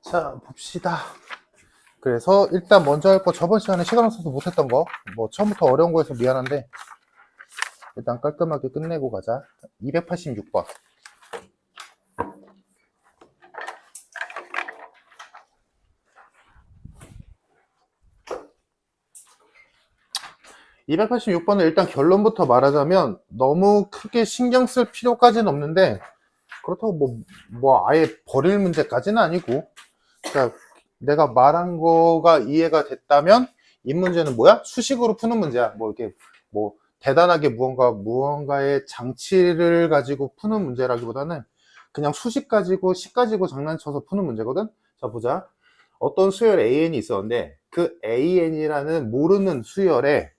자, 봅시다. 그래서 일단 먼저 할 거 저번 시간에 시간 없어서 못했던 거 뭐 처음부터 어려운 거여서 미안한데 일단 깔끔하게 끝내고 가자. 286번. (286번은) 일단 결론부터 말하자면 너무 크게 신경 쓸 필요까지는 없는데 그렇다고 뭐 아예 버릴 문제까지는 아니고, 그러니까 내가 말한 거가 이해가 됐다면 이 문제는 뭐야? 수식으로 푸는 문제야. 뭐 이렇게 뭐 대단하게 무언가의 장치를 가지고 푸는 문제라기보다는 그냥 수식 가지고 식 가지고 장난쳐서 푸는 문제거든. 자, 보자. 어떤 수열 AN이 있었는데 그 AN이라는 모르는 수열에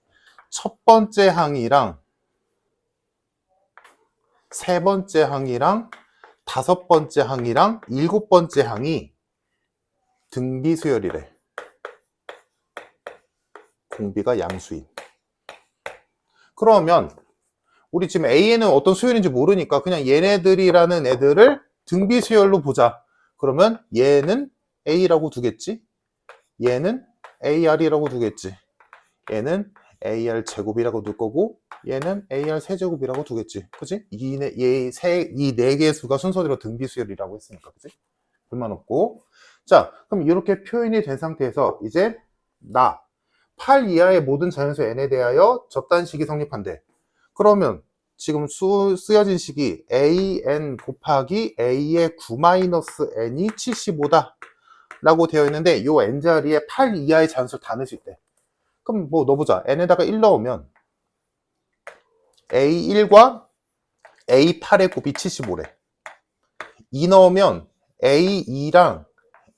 첫 번째 항이랑 세 번째 항이랑 다섯 번째 항이랑 일곱 번째 항이 등비 수열이래. 공비가 양수인. 그러면 우리 지금 AN은 어떤 수열인지 모르니까 그냥 얘네들이라는 애들을 등비 수열로 보자. 그러면 얘는 A라고 두겠지, 얘는 AR이라고 두겠지, 얘는 AR 제곱이라고 둘 거고, 얘는 AR 세제곱이라고 두겠지. 그치? 이 네 개의 수가 순서대로 등비 수열이라고 했으니까. 그치? 불만 없고. 자, 그럼 이렇게 표현이 된 상태에서 이제 8 이하의 모든 자연수 n에 대하여 접단식이 성립한대. 그러면 지금 쓰여진 식이 an 곱하기 a의 9-n이 75다 라고 되어 있는데 요 n 자리에 8 이하의 자연수를 다 넣을 수 있대. 그럼 뭐 넣어보자. n에다가 1 넣으면 a1과 a8의 곱이 75래. 2 넣으면 a2랑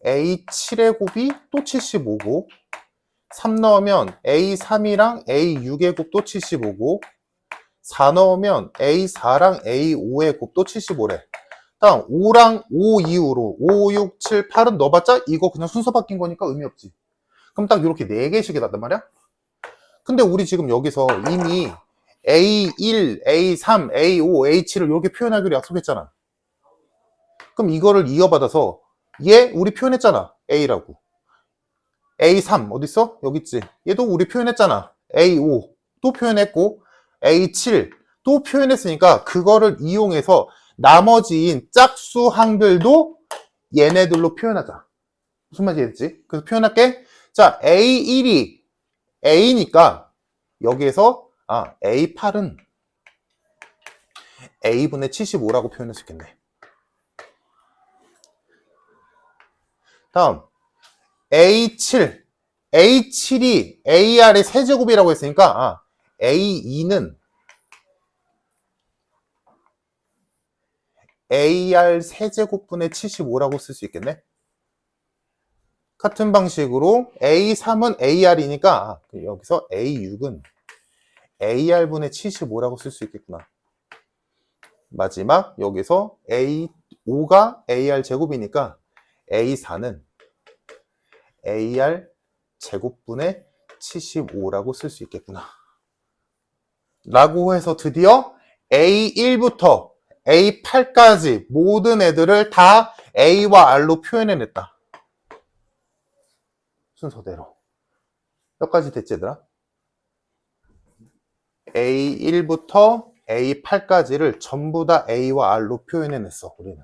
a7의 곱이 또 75고, 3 넣으면 a3이랑 a6의 곱도 75고, 4 넣으면 a4랑 a5의 곱도 75래. 다음 5 이후로 5, 6, 7, 8은 넣어봤자 이거 그냥 순서 바뀐 거니까 의미 없지. 그럼 딱 이렇게 4개씩이 났단 말이야. 근데 우리 지금 여기서 이미 A1, A3, A5, A7을 이렇게 표현하기로 약속했잖아. 그럼 이거를 이어받아서 얘 우리 표현했잖아. A라고. A3 어딨어? 여기 있지. 얘도 우리 표현했잖아. A5 또 표현했고, A7 또 표현했으니까 그거를 이용해서 나머지인 짝수항들도 얘네들로 표현하자. 무슨 말인지 알겠지? 그래서 표현할게. 자, A1이 A니까 여기에서 A8은 A분의 75라고 표현할 수 있겠네. 다음 A7이 AR의 세제곱이라고 했으니까 A2는 AR 세제곱분의 75라고 쓸 수 있겠네. 같은 방식으로 A3은 AR이니까 여기서 A6은 AR분의 75라고 쓸 수 있겠구나. 마지막 여기서 A5가 AR 제곱이니까 A4는 AR 제곱분의 75라고 쓸 수 있겠구나. 라고 해서 드디어 A1부터 A8까지 모든 애들을 다 A와 R로 표현해냈다. 순서대로. 여기까지 됐지 얘들아? A1부터 A8까지를 전부 다 A와 R로 표현해냈어 우리는.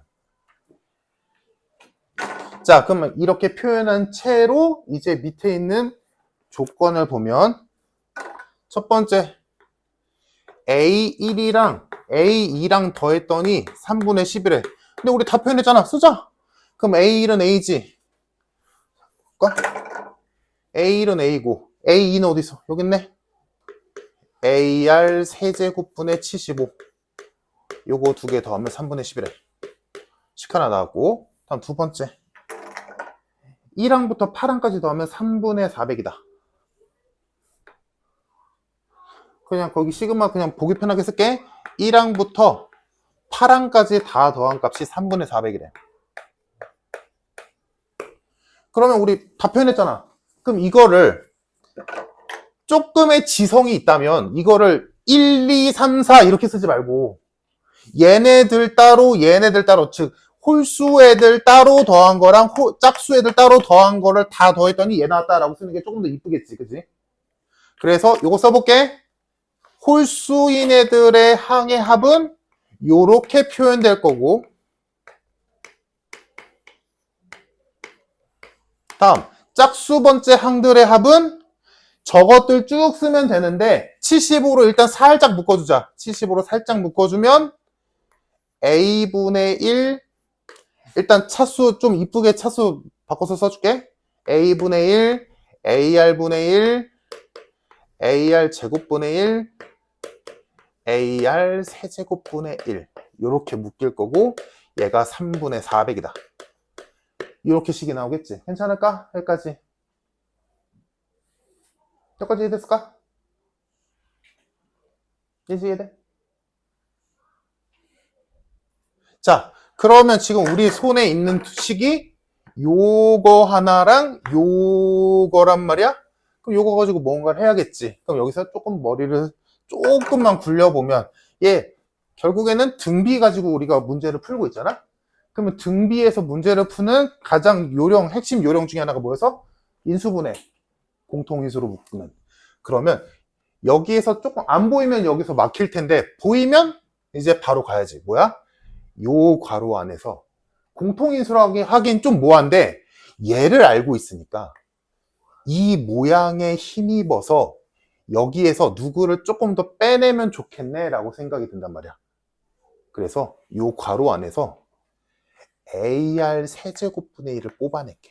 자, 그러면 이렇게 표현한 채로 이제 밑에 있는 조건을 보면 첫 번째 A1이랑 A2랑 더했더니 3분의 10이래. 근데 우리 다 표현했잖아. 쓰자. 그럼 A1은 A지. A1은 A고 A2는 어디 있어? 여기 있네. AR 세제곱분의 75. 요거 두 개 더하면 3분의 10이래. 식 하나 나왔고, 다음 두 번째 1항부터 8항까지 더하면 3분의 400이다. 그냥 거기 시그마 그냥 보기 편하게 쓸게. 1항부터 8항까지 다 더한 값이 3분의 400이래. 그러면 우리 다 표현했잖아. 그럼 이거를 조금의 지성이 있다면 이거를 1, 2, 3, 4 이렇게 쓰지 말고 얘네들 따로 즉 홀수 애들 따로 더한 거랑 짝수 애들 따로 더한 거를 다 더했더니 얘 나왔다라고 쓰는 게 조금 더 이쁘겠지, 그지? 그래서 요거 써볼게. 홀수인 애들의 항의 합은 요렇게 표현될 거고, 다음 짝수 번째 항들의 합은 저것들 쭉 쓰면 되는데 75로 일단 살짝 묶어주자. 75로 살짝 묶어주면 a분의 1, 일단 차수 좀 이쁘게 차수 바꿔서 써줄게. a분의 1, ar분의 1, ar 제곱분의 1, ar 세제곱분의 1 이렇게 묶일 거고, 얘가 3분의 400이다. 이렇게 식이 나오겠지. 괜찮을까? 여기까지. 여기까지 이해됐을까? 이제 이해돼? 자, 그러면 지금 우리 손에 있는 식이 요거 하나랑 요거란 말이야? 그럼 요거 가지고 뭔가를 해야겠지. 그럼 여기서 조금 머리를 조금만 굴려보면, 얘 결국에는 등비 가지고 우리가 문제를 풀고 있잖아? 그러면 등비에서 문제를 푸는 가장 핵심 요령 중에 하나가 뭐여서? 인수분해. 공통인수로 묶는. 그러면 여기에서 조금 안 보이면 여기서 막힐 텐데, 보이면 이제 바로 가야지. 뭐야? 요 괄호 안에서 공통인수라고 하긴 좀 모호한데, 얘를 알고 있으니까 이 모양에 힘입어서 여기에서 누구를 조금 더 빼내면 좋겠네 라고 생각이 든단 말이야. 그래서 요 괄호 안에서 AR 세제곱분의 1을 뽑아낼게.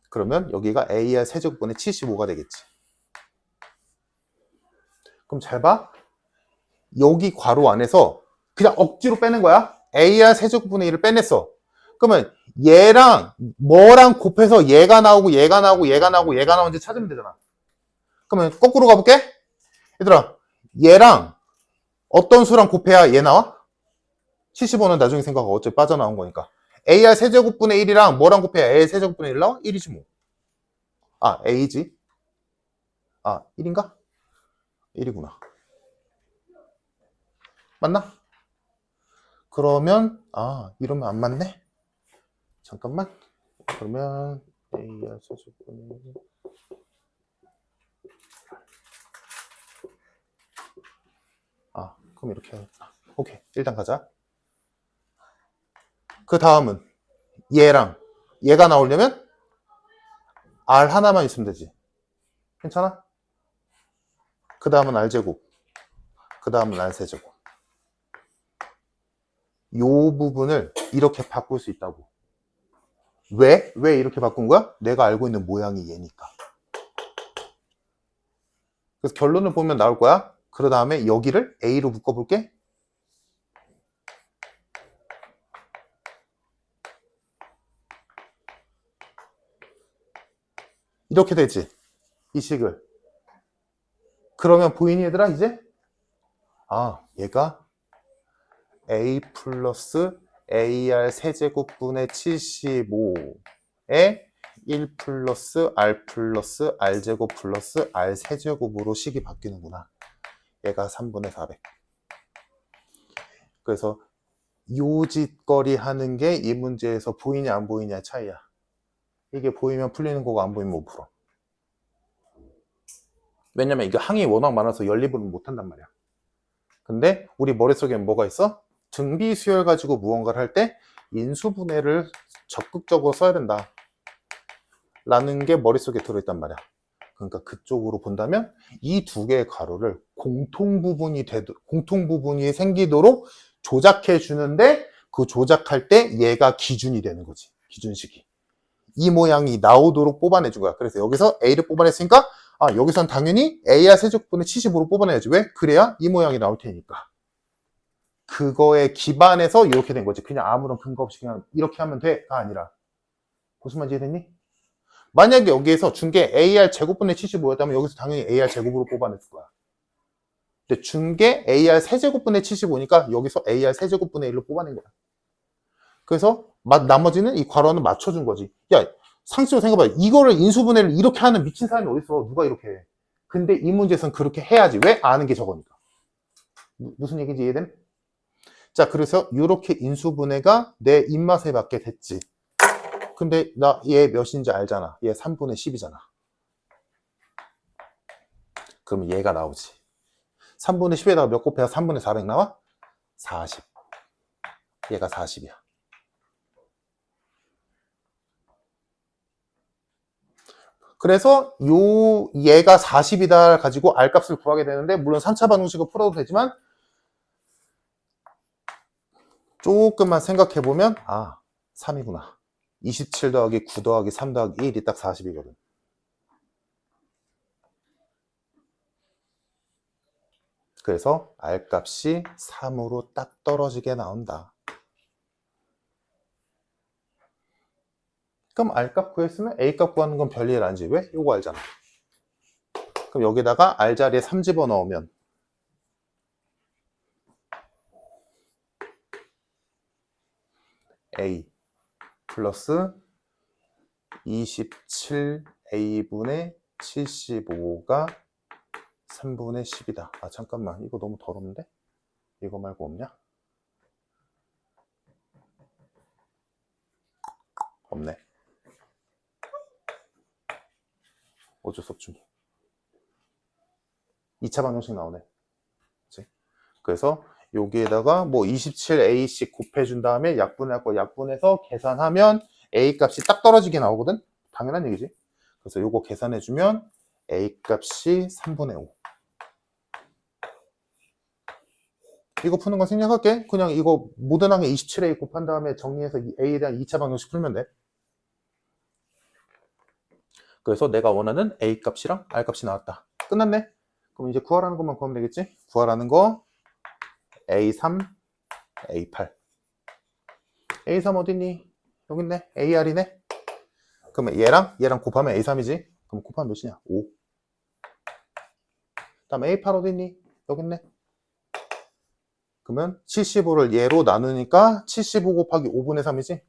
그러면 여기가 AR 세제곱분의 75가 되겠지. 그럼 잘 봐. 여기 괄호 안에서 그냥 억지로 빼는 거야. AR 세제곱분의 1을 빼냈어. 그러면 얘랑 뭐랑 곱해서 얘가 나오고 얘가 나오고 얘가 나오고 얘가 나오는지 찾으면 되잖아. 그러면 거꾸로 가볼게. 얘들아, 얘랑 어떤 수랑 곱해야 얘 나와? 75는 나중에 생각하고 어차피 빠져나온 거니까. AR 세제곱분의 1이랑 뭐랑 곱해야 A 세제곱분의 1 나와? 1이지 뭐. 아, A지. 아, 1인가? 1이구나. 맞나? 그러면 이러면 안 맞네? 잠깐만. 그러면 AR 세제곱분의 1. 그럼 이렇게 해야겠다. 오케이, 일단 가자. 그 다음은 얘랑 얘가 나오려면 R 하나만 있으면 되지. 괜찮아? 그 다음은 R제곱, 그 다음은 R세제곱. 요 부분을 이렇게 바꿀 수 있다고. 왜? 왜 이렇게 바꾼 거야? 내가 알고 있는 모양이 얘니까. 그래서 결론을 보면 나올 거야. 그 다음에 여기를 A로 묶어볼게. 이렇게 되지. 이 식을. 그러면 보이니 얘들아 이제? 얘가 A 플러스 AR 세제곱분의 75에 1 플러스 R 플러스 R제곱 플러스 R 세제곱으로 식이 바뀌는구나. 얘가 3분의 400. 그래서 요 짓거리 하는 게 이 문제에서 보이냐 안 보이냐 차이야. 이게 보이면 풀리는 거고 안 보이면 못 풀어. 왜냐면 이게 항이 워낙 많아서 연립을 못 한단 말이야. 근데 우리 머릿속에 뭐가 있어? 등비 수열 가지고 무언가를 할 때 인수분해를 적극적으로 써야 된다 라는 게 머릿속에 들어있단 말이야. 그러니까 그쪽으로 본다면 이 두 개의 괄호를 공통 부분이 생기도록 조작해 주는데, 그 조작할 때 얘가 기준이 되는 거지. 기준식이. 이 모양이 나오도록 뽑아내 준 거야. 그래서 여기서 A를 뽑아냈으니까 여기선 당연히 AR 세제곱분의 75로 뽑아내야지. 왜? 그래야 이 모양이 나올 테니까. 그거에 기반해서 이렇게 된 거지. 그냥 아무런 근거 없이 그냥 이렇게 하면 돼가 아니라. 무슨 말인지 이해됐니? 만약에 여기에서 준 게 AR 제곱분의 75였다면 여기서 당연히 AR 제곱으로 뽑아냈을 거야. 근데 준 게 AR 세제곱분의 75니까 여기서 AR 세제곱분의 1로 뽑아낸 거야. 그래서 나머지는 이 괄호는 맞춰준 거지. 야, 상식적으로 생각해봐. 이거를 인수분해를 이렇게 하는 미친 사람이 어딨어. 누가 이렇게 해. 근데 이 문제에서는 그렇게 해야지. 왜? 아는 게 저거니까. 무슨 얘기인지 이해됨? 자, 그래서 이렇게 인수분해가 내 입맛에 맞게 됐지. 근데 나 얘 몇인지 알잖아. 얘 3분의 10이잖아. 그러면 얘가 나오지. 3분의 10에다가 몇 곱해야 3분의 400 나와? 40. 얘가 40이야. 그래서 얘가 40이다 가지고 R값을 구하게 되는데, 물론 3차 방정식을 풀어도 되지만 조금만 생각해보면 3이구나. 27 더하기 9 더하기 3 더하기 1이 딱 40이거든. 그래서 R값이 3으로 딱 떨어지게 나온다. 그럼 R값 구했으면 A값 구하는 건 별일 아니지. 왜? 요거 알잖아. 그럼 여기다가 R 자리에 3 집어넣으면 A 플러스 27A분의 75가 3분의 10이다. 잠깐만. 이거 너무 더럽는데? 이거 말고 없냐? 없네. 어쩔 수 없지. 2차 방정식 나오네. 그치? 그래서 여기에다가 뭐 27A씩 곱해준 다음에 약분할 거 약분해서 계산하면 A 값이 딱 떨어지게 나오거든? 당연한 얘기지. 그래서 요거 계산해주면 A 값이 3분의 5. 이거 푸는 거 생략할게. 그냥 이거 모든항에 27A 곱한 다음에 정리해서 A에 대한 2차 방정식 풀면 돼. 그래서 내가 원하는 A 값이랑 R 값이 나왔다. 끝났네. 그럼 이제 구하라는 것만 구하면 되겠지? 구하라는 거 A3, A8. A3 어딨니? 여기 있네. AR이네. 그러면 얘랑 곱하면 A3이지? 그럼 곱하면 몇이냐? 5. 다음 A8 어딨니? 여기 있네. 그러면 75를 얘로 나누니까 75 곱하기 5분의 3이지?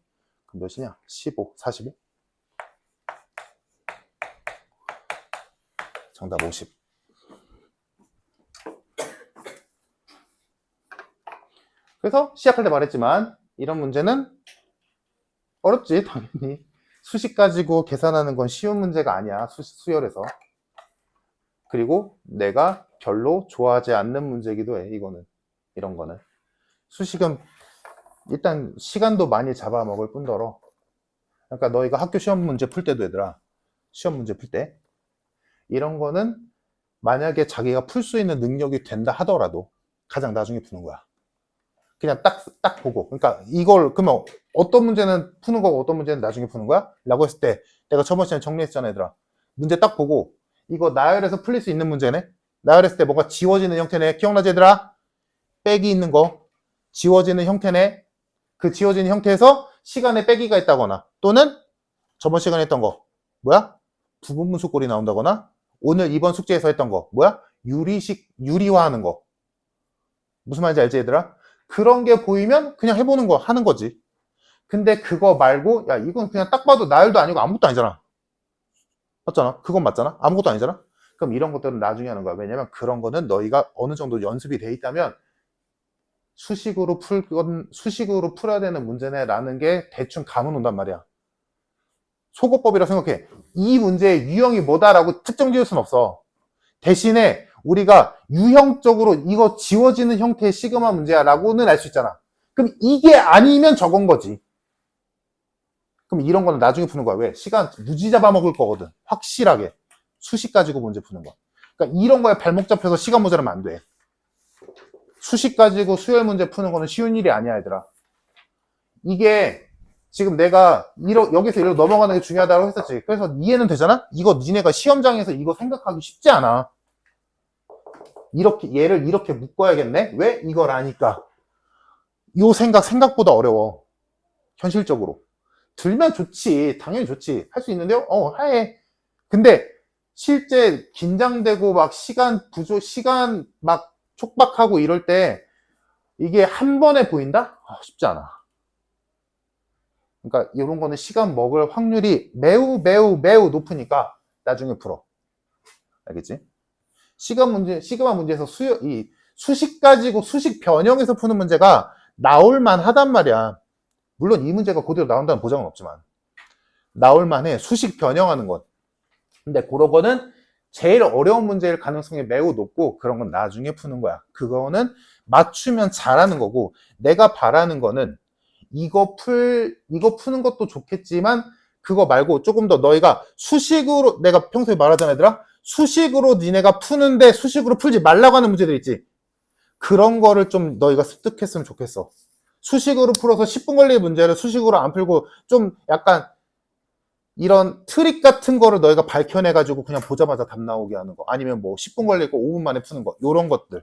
그럼 몇이냐? 15, 45. 정답 50. 그래서 시작할 때 말했지만 이런 문제는 어렵지 당연히. 수식 가지고 계산하는 건 쉬운 문제가 아니야. 수열에서. 그리고 내가 별로 좋아하지 않는 문제이기도 해. 이런 거는. 수식은 일단 시간도 많이 잡아먹을 뿐더러, 그러니까 너희가 학교 시험 문제 풀 때도 얘들아, 시험 문제 풀 때 이런 거는 만약에 자기가 풀 수 있는 능력이 된다 하더라도 가장 나중에 푸는 거야. 그냥 딱 보고. 그러니까 이걸 그러면 어떤 문제는 푸는 거고 어떤 문제는 나중에 푸는 거야? 라고 했을 때 내가 저번 시간에 정리했잖아 얘들아. 문제 딱 보고 이거 나열해서 풀릴 수 있는 문제네. 나열했을 때 뭔가 지워지는 형태네. 기억나지 얘들아? 빼기 있는 거 지워지는 형태네. 그 지워지는 형태에서 시간에 빼기가 있다거나, 또는 저번 시간에 했던 거 뭐야? 부분분수 꼴이 나온다거나, 오늘 이번 숙제에서 했던 거 뭐야? 유리화하는 거. 무슨 말인지 알지 얘들아? 그런 게 보이면 그냥 해보는 거 하는 거지. 근데 그거 말고 야 이건 그냥 딱 봐도 나열도 아니고 아무것도 아니잖아. 맞잖아. 그건 맞잖아. 아무것도 아니잖아. 그럼 이런 것들은 나중에 하는 거야. 왜냐면 그런 거는 너희가 어느 정도 연습이 돼 있다면 수식으로 풀어야 되는 문제네 라는 게 대충 감은 온단 말이야. 소거법이라 생각해. 이 문제의 유형이 뭐다라고 특정 지을 수는 없어. 대신에 우리가 유형적으로 이거 지워지는 형태의 시그마 문제야 라고는 알 수 있잖아. 그럼 이게 아니면 저건 거지. 그럼 이런 거는 나중에 푸는 거야. 왜? 시간 무지 잡아먹을 거거든. 확실하게. 수식 가지고 문제 푸는 거. 그러니까 이런 거에 발목 잡혀서 시간 모자라면 안 돼. 수식 가지고 수열 문제 푸는 거는 쉬운 일이 아니야 얘들아. 이게 지금 내가 여기서 이렇게 넘어가는 게 중요하다고 했었지. 그래서 이해는 되잖아? 이거 니네가 시험장에서 이거 생각하기 쉽지 않아. 얘를 이렇게 묶어야겠네? 왜? 이걸 아니까. 요 생각보다 어려워. 현실적으로. 들면 좋지. 당연히 좋지. 할 수 있는데요? 해. 근데 실제 긴장되고 막 시간 막 촉박하고 이럴 때 이게 한 번에 보인다? 쉽지 않아. 그러니까 이런 거는 시간 먹을 확률이 매우 높으니까 나중에 풀어. 알겠지? 시그마 문제에서 수식 가지고 수식 변형해서 푸는 문제가 나올만 하단 말이야. 물론 이 문제가 그대로 나온다는 보장은 없지만 나올만해. 수식 변형하는 것. 근데 그런 거는 제일 어려운 문제일 가능성이 매우 높고 그런 건 나중에 푸는 거야. 그거는 맞추면 잘하는 거고 내가 바라는 거는 이거 푸는 것도 좋겠지만 그거 말고 조금 더 너희가 수식으로 내가 평소에 말하잖아 얘들아. 수식으로 니네가 푸는데 수식으로 풀지 말라고 하는 문제들 있지. 그런 거를 좀 너희가 습득했으면 좋겠어. 수식으로 풀어서 10분 걸리는 문제를 수식으로 안 풀고 좀 약간 이런 트릭 같은 거를 너희가 밝혀내가지고 그냥 보자마자 답 나오게 하는 거. 아니면 뭐 10분 걸리고 5분 만에 푸는 거. 요런 것들.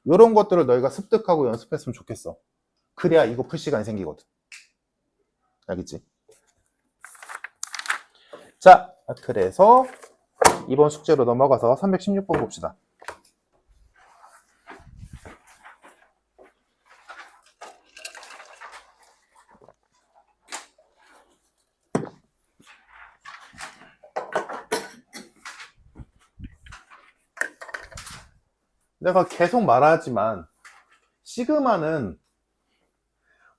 요런 것들을 너희가 습득하고 연습했으면 좋겠어. 그래야 이거 풀 시간이 생기거든. 알겠지? 자, 그래서 이번 숙제로 넘어가서 316번 봅시다. 내가 계속 말하지만 시그마는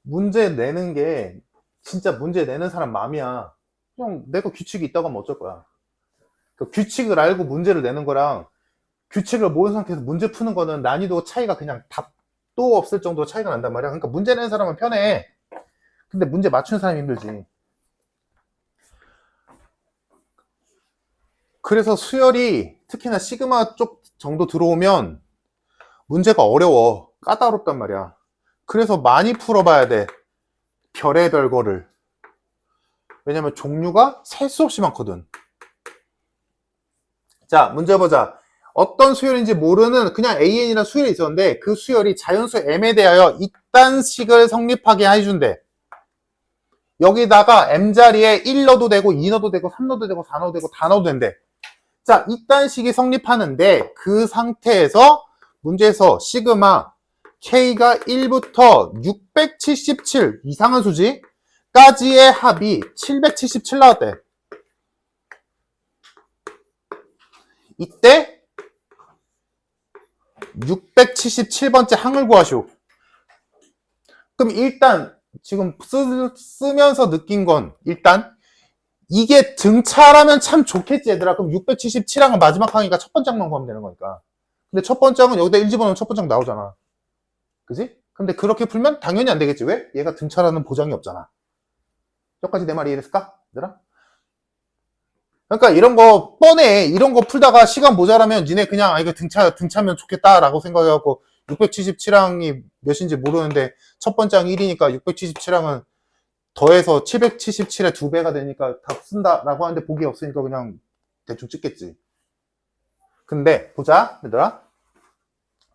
문제 내는 게 진짜 문제 내는 사람 맘이야. 그냥 내가 규칙이 있다고 하면 어쩔 거야. 그 규칙을 알고 문제를 내는 거랑 규칙을 모른 상태에서 문제 푸는 거는 난이도 차이가 그냥 답도 없을 정도로 차이가 난단 말이야. 그러니까 문제 내는 사람은 편해. 근데 문제 맞추는 사람이 힘들지. 그래서 수열이 특히나 시그마 쪽 정도 들어오면 문제가 어려워. 까다롭단 말이야. 그래서 많이 풀어봐야 돼. 별의별 거를. 왜냐면 종류가 셀 수 없이 많거든. 자, 문제 보자. 어떤 수열인지 모르는 그냥 AN이라는 수열이 있었는데 그 수열이 자연수 M에 대하여 이딴 식을 성립하게 해준대. 여기다가 M자리에 1 넣어도 되고 2 넣어도 되고 3 넣어도 되고 4 넣어도 되고 다 넣어도 된대. 자, 이딴 식이 성립하는데 그 상태에서 문제에서 시그마 K가 1부터 677 이상한 수지 까지의 합이 777 나왔대. 이때 677번째 항을 구하시오. 그럼 일단 지금 쓰면서 느낀 건 일단 이게 등차라면 참 좋겠지 얘들아. 그럼 677항은 마지막 항이니까 첫 번째 항만 구하면 되는 거니까. 근데 첫 번째 항은 여기다 1 집어넣으면 첫 번째 항 나오잖아. 그지? 근데 그렇게 풀면 당연히 안 되겠지. 왜? 얘가 등차라는 보장이 없잖아. 여기까지 내 말이 이해됐을까? 얘들아? 그러니까 이런 거 뻔해. 이런 거 풀다가 시간 모자라면 니네 그냥 이거 등차면 좋겠다라고 생각해갖고 677항이 몇인지 모르는데 첫 번째 항 1이니까 677항은 더해서 777의 2배가 되니까 답 쓴다라고 하는데 보기 없으니까 그냥 대충 찍겠지. 근데 보자 얘들아.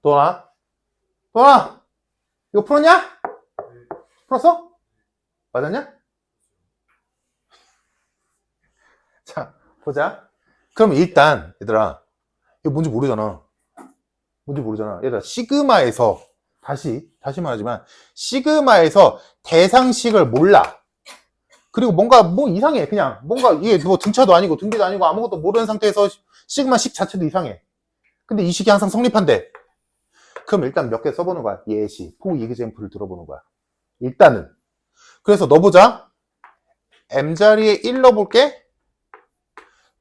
도나 이거 풀었냐? 풀었어? 맞았냐? 자 보자. 그럼 일단 얘들아 이거 뭔지 모르잖아. 얘들아 시그마에서 다시 말하지만 시그마에서 대상식을 몰라. 그리고 뭔가 뭐 이상해. 그냥 뭔가 이게 뭐 등차도 아니고 등비도 아니고 아무것도 모르는 상태에서 시그마식 자체도 이상해. 근데 이 식이 항상 성립한대. 그럼 일단 몇 개 써보는 거야. 예시, 포 이그젬플을 들어보는 거야. 일단은. 그래서 넣어보자. M자리에 1 넣어볼게.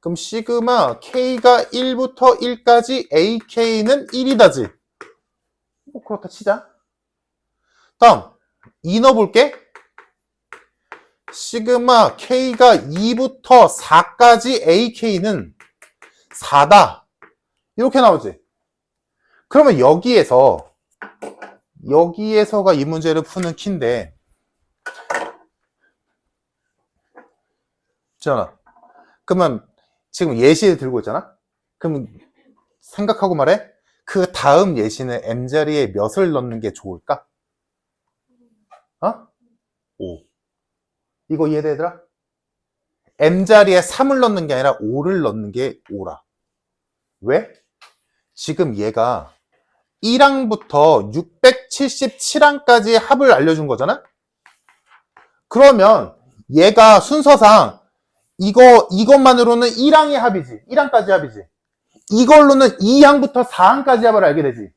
그럼 시그마 K가 1부터 1까지 AK는 1이다지. 뭐 그렇다 치자. 다음 2 넣어볼게. 시그마 K가 2부터 4까지 AK는 4다. 이렇게 나오지. 그러면 여기에서가 이 문제를 푸는 키인데 지현아 그러면 지금 예시를 들고 있잖아. 그럼 생각하고 말해. 그 다음 예시는 M자리에 몇을 넣는 게 좋을까? 5. 이거 이해돼 얘들아? M자리에 3을 넣는 게 아니라 5를 넣는 게 5라. 왜? 지금 얘가 1항부터 677항까지 합을 알려준 거잖아? 그러면 얘가 순서상 이것만으로는 1항의 합이지. 1항까지 합이지. 이걸로는 2항부터 4항까지 합을 알게 되지.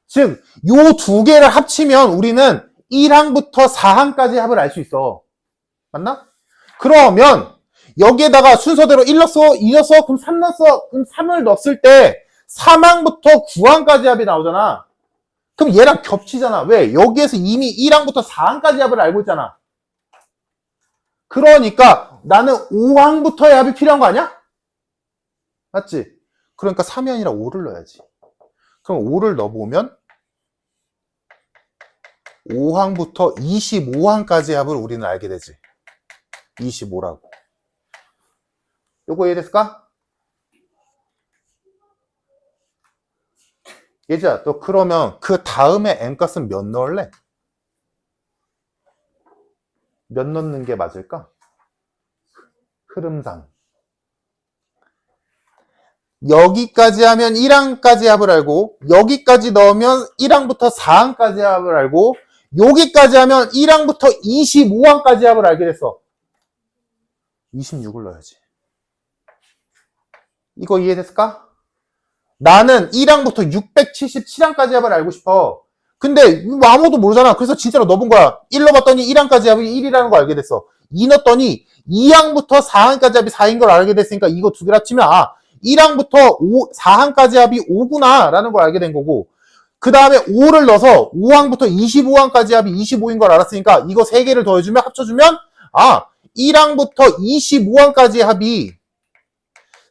즉, 요 두 개를 합치면 우리는 1항부터 4항까지 합을 알 수 있어. 맞나? 그러면 여기에다가 순서대로 1 넣었어, 2 넣었어, 그럼 3 넣었어, 그럼 3을 넣었을 때 3항부터 9항까지 합이 나오잖아. 그럼 얘랑 겹치잖아. 왜? 여기에서 이미 1항부터 4항까지 합을 알고 있잖아. 그러니까 나는 5항부터의 합이 필요한 거 아니야? 맞지? 그러니까 3이 아니라 5를 넣어야지. 그럼 5를 넣어보면 5항부터 25항까지 합을 우리는 알게 되지. 25라고. 요거 이해됐을까? 예지야, 너 그러면 그 다음에 n값은 몇 넣을래? 몇 넣는 게 맞을까? 흐름상. 여기까지 하면 1항까지 합을 알고, 여기까지 넣으면 1항부터 4항까지 합을 알고, 여기까지 하면 1항부터 25항까지 합을 알게 됐어. 26을 넣어야지. 이거 이해됐을까? 나는 1항부터 677항까지 합을 알고 싶어. 근데 아무도 모르잖아. 그래서 진짜로 넣어본 거야. 1 넣어봤더니 1항까지 합이 1이라는 걸 알게 됐어. 2 넣었더니 2항부터 4항까지 합이 4인 걸 알게 됐으니까 이거 두 개를 합치면 1항부터 4항까지 합이 5구나 라는 걸 알게 된 거고, 그 다음에 5를 넣어서 5항부터 25항까지 합이 25인 걸 알았으니까 이거 3개를 더해주면 합쳐주면 1항부터 25항까지 합이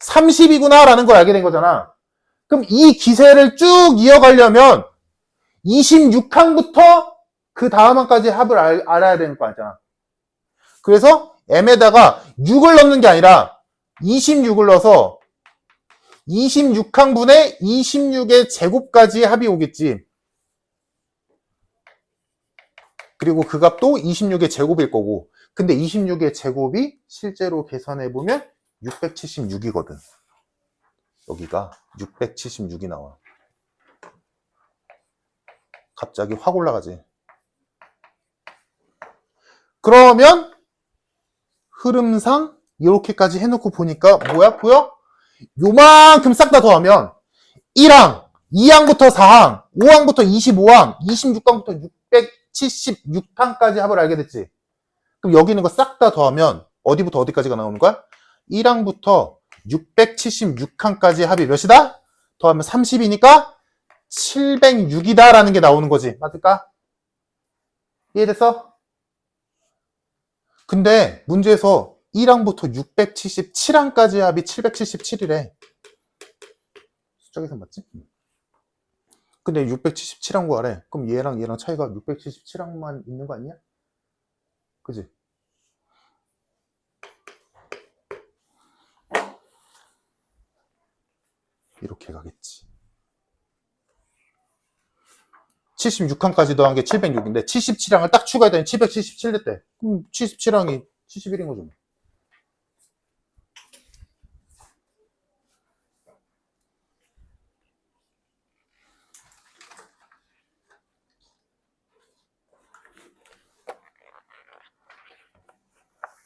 30이구나 라는 걸 알게 된 거잖아. 그럼 이 기세를 쭉 이어가려면 26항부터 그 다음 항까지 합을 알아야 되는 거 아니잖아. 그래서 m에다가 6을 넣는 게 아니라 26을 넣어서 26항분의 26의 제곱까지 합이 오겠지. 그리고 그 값도 26의 제곱일 거고, 근데 26의 제곱이 실제로 계산해보면 676이거든. 여기가 676이 나와. 갑자기 확 올라가지. 그러면 흐름상 이렇게까지 해놓고 보니까 뭐야? 보여? 요만큼 싹 다 더하면 1항, 2항부터 4항, 5항부터 25항, 26항부터 676항까지 합을 알게 됐지. 그럼 여기 있는 거 싹 다 더하면 어디부터 어디까지가 나오는 거야? 1항부터 676항까지 합이 몇이다? 더하면 30이니까 706이다 라는 게 나오는 거지. 맞을까? 이해됐어? 근데 문제에서 1항부터 677항까지 합이 777이래. 숫자 계산 맞지? 근데 677항 구하래. 그럼 얘랑 얘랑 차이가 677항만 있는 거 아니야? 그지? 이렇게 가겠지. 76항까지 더한 게 706인데 77항을 딱 추가했더니 777 됐대. 그럼 77항이 71인 거죠.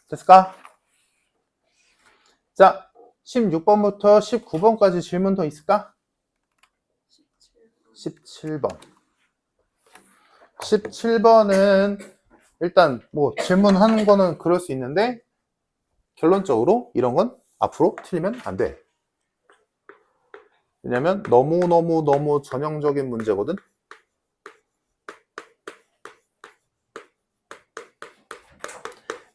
됐을까? 자, 16번부터 19번까지 질문 더 있을까? 17번. 17번은 일단 뭐 질문하는 거는 그럴 수 있는데 결론적으로 이런 건 앞으로 틀리면 안 돼. 왜냐면 너무 전형적인 문제거든.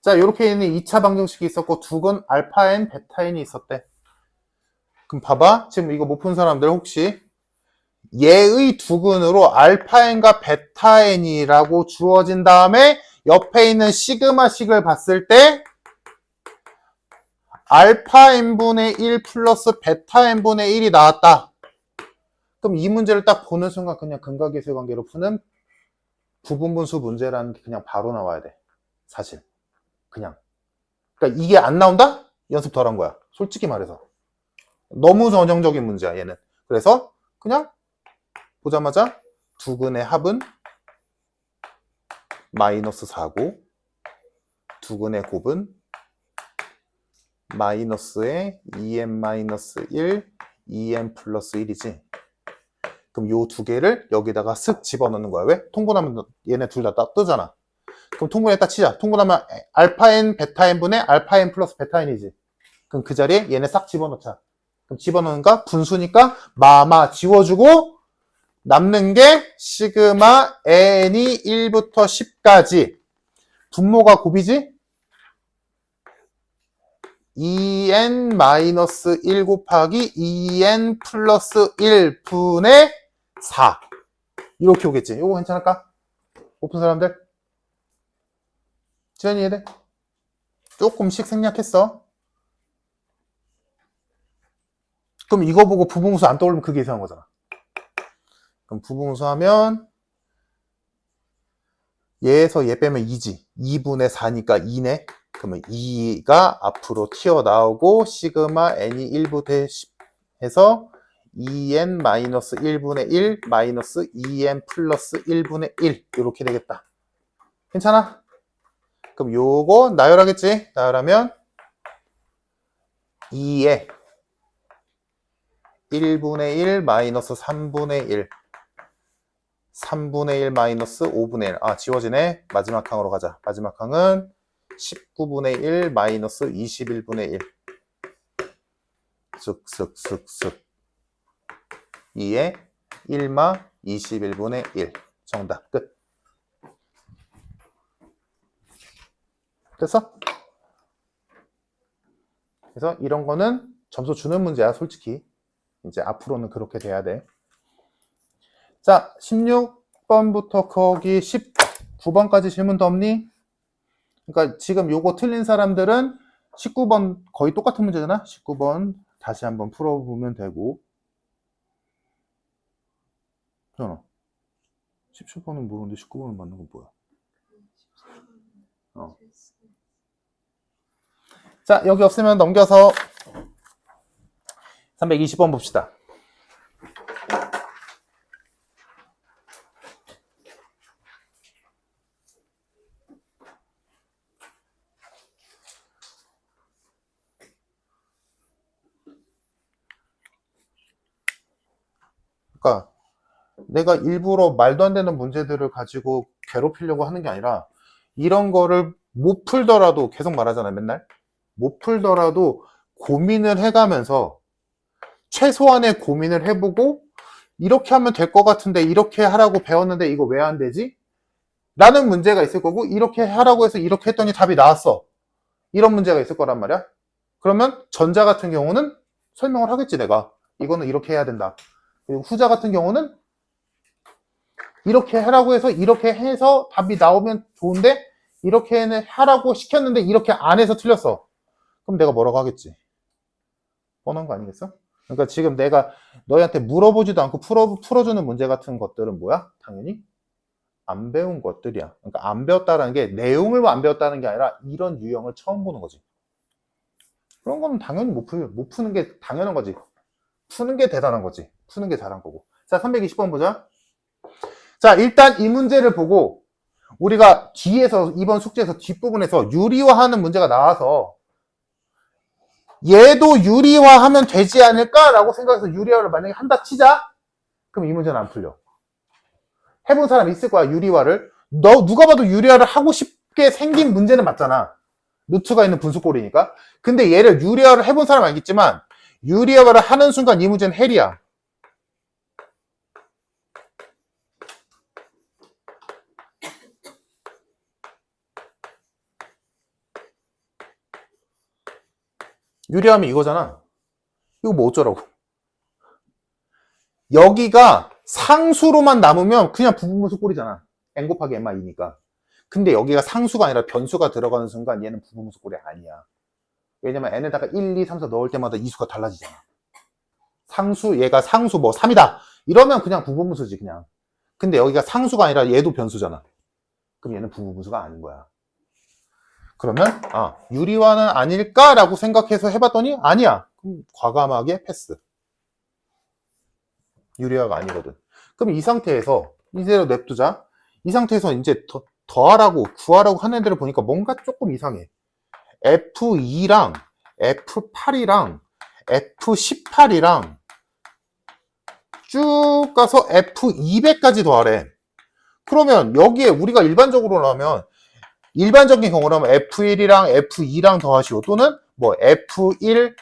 자, 이렇게 있는 2차 방정식이 있었고 두근 알파 n, 베타 n이 있었대. 그럼 봐봐. 지금 이거 못 푼 사람들 혹시 얘의 두근으로 알파 n과 베타 n이라고 주어진 다음에 옆에 있는 시그마식을 봤을 때 알파 n분의 1 플러스 베타 n분의 1이 나왔다. 그럼 이 문제를 딱 보는 순간 그냥 근각계수 관계로 푸는 부분분수 문제라는 게 그냥 바로 나와야 돼. 사실. 그냥. 그러니까 이게 안 나온다? 연습 덜 한 거야. 솔직히 말해서. 너무 전형적인 문제야, 얘는. 그래서 그냥 보자마자 두근의 합은 마이너스 4고 두근의 곱은 마이너스의 2n 마이너스 1, 2n 플러스 1이지. 그럼 요 두 개를 여기다가 쓱 집어넣는 거야. 왜? 통분하면 얘네 둘 다 뜨잖아. 그럼 통분했다 치자. 통분하면 알파 n, 베타 n 분의 알파 n 플러스 베타 n이지. 그럼 그 자리에 얘네 싹 집어넣자. 그럼 집어넣으니까 분수니까 마마 지워주고 남는 게 시그마 n이 1부터 10까지. 분모가 곱이지? 2n-1 곱하기 2n 플러스 1 분의 4. 이렇게 오겠지. 이거 괜찮을까? 오픈 사람들? 지연이 이해돼? 조금씩 생략했어. 그럼 이거 보고 부분수 안 떠오르면 그게 이상한 거잖아. 그럼 부분수 하면 얘에서 얘 빼면 2지. 2분의 4니까 2네. 그러면 2가 앞으로 튀어나오고 시그마 n이 1부터 10 해서 2n-1분의 1 마이너스 2n 플러스 1분의 1 이렇게 되겠다. 괜찮아? 그럼 요거 나열하겠지? 나열하면 2에 1분의 1 마이너스 3분의 1 3분의 1 마이너스 5분의 1 아 지워지네. 마지막 항으로 가자. 마지막 항은 19분의 1 마이너스 21분의 1 쓱쓱쓱쓱 2에 1마 21분의 1 정답 끝. 됐어? 그래서 이런 거는 점수 주는 문제야 솔직히. 이제 앞으로는 그렇게 돼야 돼. 자 16번부터 거기 19번까지 질문 더 없니? 그러니까 지금 요거 틀린 사람들은 19번 거의 똑같은 문제잖아. 19번 다시 한번 풀어보면 되고. 17번은 모르는데 19번은 맞는 건 뭐야? 자 여기 없으면 넘겨서 320번 봅시다. 그러니까 내가 일부러 말도 안 되는 문제들을 가지고 괴롭히려고 하는 게 아니라 이런 거를 못 풀더라도 계속 말하잖아 맨날. 못 풀더라도 고민을 해가면서 최소한의 고민을 해보고 이렇게 하면 될 것 같은데 이렇게 하라고 배웠는데 이거 왜 안 되지? 라는 문제가 있을 거고 이렇게 하라고 해서 이렇게 했더니 답이 나왔어. 이런 문제가 있을 거란 말이야. 그러면 전자 같은 경우는 설명을 하겠지 내가. 이거는 이렇게 해야 된다. 그리고 후자 같은 경우는 이렇게 하라고 해서 이렇게 해서 답이 나오면 좋은데 이렇게 하라고 시켰는데 이렇게 안 해서 틀렸어. 그럼 내가 뭐라고 하겠지? 뻔한 거 아니겠어? 그러니까 지금 내가 너희한테 물어보지도 않고 풀어주는 문제 같은 것들은 뭐야? 당연히 안 배운 것들이야. 그러니까 안 배웠다는 게 내용을 안 배웠다는 게 아니라 이런 유형을 처음 보는 거지. 그런 거는 당연히 못 푸는 게 당연한 거지. 푸는 게 대단한 거지. 푸는 게 잘한 거고. 자, 320번 보자. 자, 일단 이 문제를 보고 우리가 뒤에서 이번 숙제에서 뒷부분에서 유리화하는 문제가 나와서 얘도 유리화하면 되지 않을까라고 생각해서 유리화를 만약에 한다 치자? 그럼 이 문제는 안 풀려. 해본 사람 있을 거야, 유리화를. 누가 봐도 유리화를 하고 싶게 생긴 문제는 맞잖아. 루트가 있는 분수꼴이니까. 근데 얘를 유리화를 해본 사람 알겠지만 유리화를 하는 순간 이 문제는 헬이야. 유리하면 이거잖아. 이거 뭐 어쩌라고. 여기가 상수로만 남으면 그냥 부분분수 꼴이잖아. n 곱하기 n-2니까. 근데 여기가 상수가 아니라 변수가 들어가는 순간 얘는 부분분수 꼴이 아니야. 왜냐면 n에다가 1, 2, 3, 4 넣을 때마다 이수가 달라지잖아. 상수, 얘가 상수 뭐 3이다. 이러면 그냥 부분분수지 그냥. 근데 여기가 상수가 아니라 얘도 변수잖아. 그럼 얘는 부분분수가 아닌 거야. 그러면 유리화는 아닐까라고 생각해서 해봤더니 아니야. 그럼 과감하게 패스. 유리화가 아니거든. 그럼 이 상태에서 이대로 냅두자. 이 상태에서 이제 더하라고 구하라고 하는 애들을 보니까 뭔가 조금 이상해. F2랑 F8이랑 F18이랑 쭉 가서 F200까지 더하래. 그러면 여기에 우리가 일반적으로 하면 일반적인 경우라면 F1이랑 F2랑 더하시오. 또는 뭐 F1,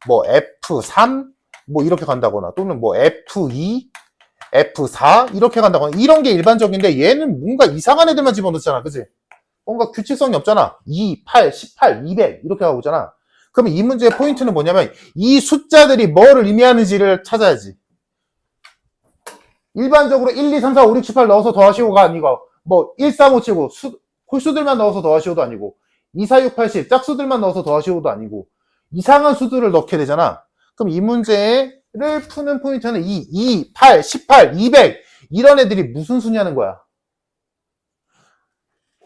뭐 F3 뭐 이렇게 간다거나 또는 뭐 F2, F4 이렇게 간다거나 이런 게 일반적인데 얘는 뭔가 이상한 애들만 집어넣잖아. 그치? 뭔가 규칙성이 없잖아. 2, 8, 18, 200 이렇게 가고 있잖아. 그러면 이 문제의 포인트는 뭐냐면 이 숫자들이 뭐를 의미하는지를 찾아야지. 일반적으로 1, 2, 3, 4, 5, 6, 7, 8 넣어서 더하시오가 아니고 뭐 1, 3, 5, 7, 9 홀수들만 넣어서 더하시오도 아니고 2, 4, 6, 8, 10 짝수들만 넣어서 더하시오도 아니고 이상한 수들을 넣게 되잖아. 그럼 이 문제를 푸는 포인트는 2, 8, 18, 200 이런 애들이 무슨 수냐는 거야.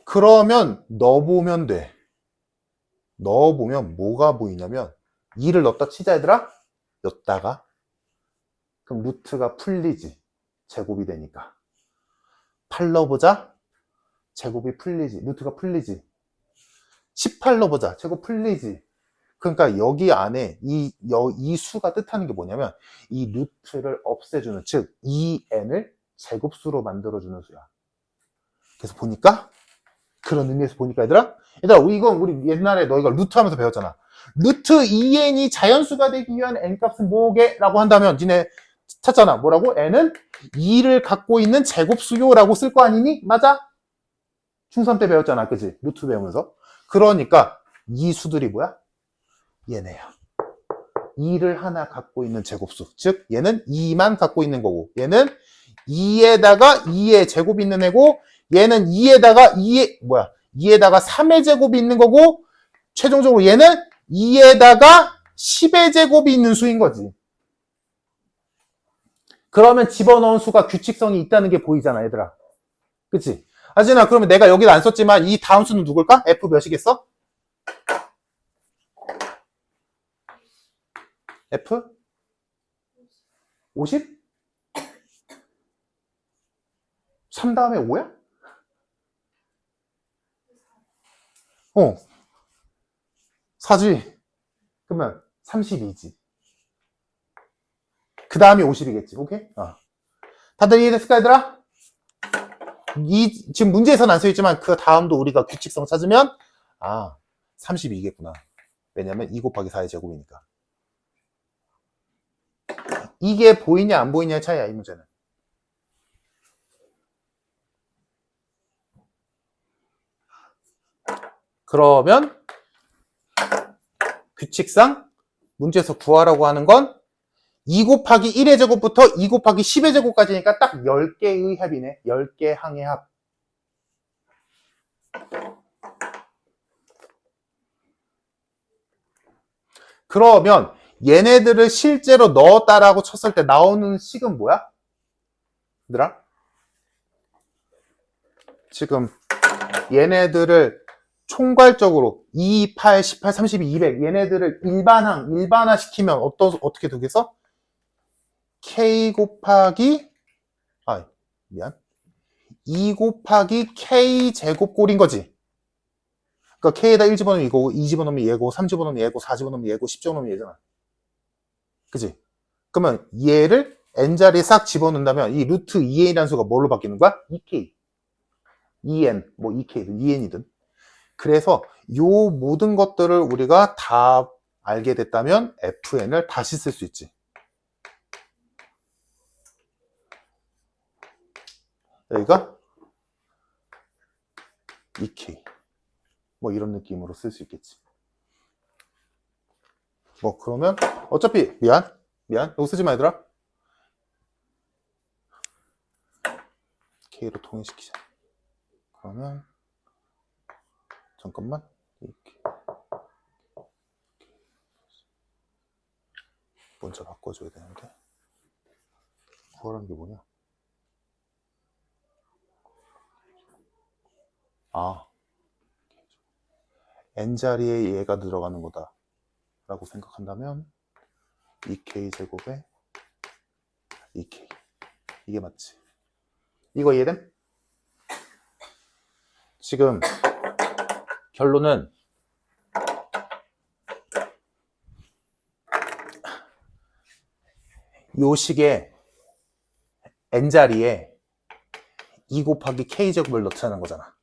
그러면 넣어보면 돼. 넣어보면 뭐가 보이냐면 2를 넣었다 치자 얘들아. 넣었다가 그럼 루트가 풀리지. 제곱이 되니까. 8 넣어보자. 제곱이 풀리지. 루트가 풀리지. 18 넣어보자. 제곱 풀리지. 그러니까 여기 안에 이 수가 뜻하는 게 뭐냐면 이 루트를 없애주는, 즉 2n을 제곱수로 만들어주는 수야. 그래서 보니까 그런 의미에서 보니까 얘들아 이건 우리 옛날에 너희가 루트 하면서 배웠잖아. 루트 2n이 자연수가 되기 위한 n값은 뭐게? 라고 한다면 니네 찾잖아. 뭐라고? n은 2를 갖고 있는 제곱수요라고 쓸 거 아니니? 맞아? 중3 때 배웠잖아. 그치? 루트 배우면서. 그러니까 이 수들이 뭐야? 얘네야. 2를 하나 갖고 있는 제곱수. 즉 얘는 2만 갖고 있는 거고 얘는 2에다가 2의 제곱이 있는 애고 얘는 2에다가 2에다가 3의 제곱이 있는 거고 최종적으로 얘는 2에다가 10의 제곱이 있는 수인 거지. 그러면 집어넣은 수가 규칙성이 있다는 게 보이잖아 얘들아. 그치? 하진아 그러면 내가 여기는 안 썼지만 이 다음 수는 누굴까? F 몇이겠어? F? 50? 3 다음에 5야? 4지. 그러면 32지. 그 다음이 50이겠지. 오케이? 다들 이해됐을까, 얘들아? 지금 문제에서는 안 써있지만 그 다음도 우리가 규칙성 찾으면 32겠구나. 왜냐면 2 곱하기 4의 제곱이니까. 이게 보이냐 안 보이냐의 차이야, 이 문제는. 그러면 규칙상 문제에서 구하라고 하는 건 2 곱하기 1의 제곱부터 2 곱하기 10의 제곱까지니까 딱 10개의 합이네. 10개 항의 합. 그러면 얘네들을 실제로 넣었다라고 쳤을 때 나오는 식은 뭐야? 얘들아? 지금 얘네들을 총괄적으로 2, 8, 18, 32, 200 얘네들을 일반화 시키면 어떻게 되겠어? K 곱하기 2 곱하기 K 제곱꼴인 거지. 그러니까 K에다 1 집어넣으면 이거고 2 집어넣으면 얘고 3 집어넣으면 얘고 4 집어넣으면 얘고 10 집어넣으면 얘잖아. 그치? 그러면 얘를 n자리에 싹 집어넣는다면 이 루트 2n이라는 수가 뭘로 바뀌는 거야? 2k 2n 뭐 2k든 2n이든. 그래서 요 모든 것들을 우리가 다 알게 됐다면 fn을 다시 쓸 수 있지. 여기가 2k 뭐 이런 느낌으로 쓸 수 있겠지. 뭐 그러면 어차피 미안 이거 쓰지 마 얘들아. k로 통일시키자. 그러면 잠깐만 이렇게 먼저 바꿔줘야 되는데 구하라는 게 뭐냐? n자리에 얘가 들어가는 거다 라고 생각한다면 2k 제곱에 2k 이게 맞지? 이거 이해됨? 지금 결론은 요 식에 n자리에 2 곱하기 k제곱을 넣자는 거잖아.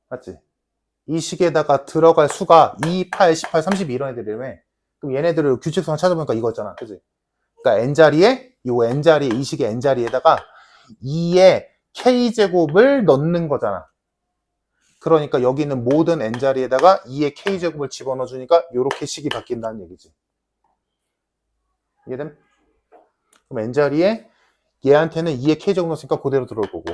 맞지? 이 식에다가 들어갈 수가 2, 8, 18, 32 이런 애들이라며. 그럼 얘네들을 규칙성을 찾아보니까 이거잖아. 그지? 그러니까 n자리에, 이 식의 n자리에다가 2의 k제곱을 넣는 거잖아. 그러니까 여기 있는 모든 n자리에다가 2의 k제곱을 집어넣어 주니까 이렇게 식이 바뀐다는 얘기지. 이해됨? 그럼 n자리에 얘한테는 2의 k제곱 넣었으니까 그대로 들어올 거고,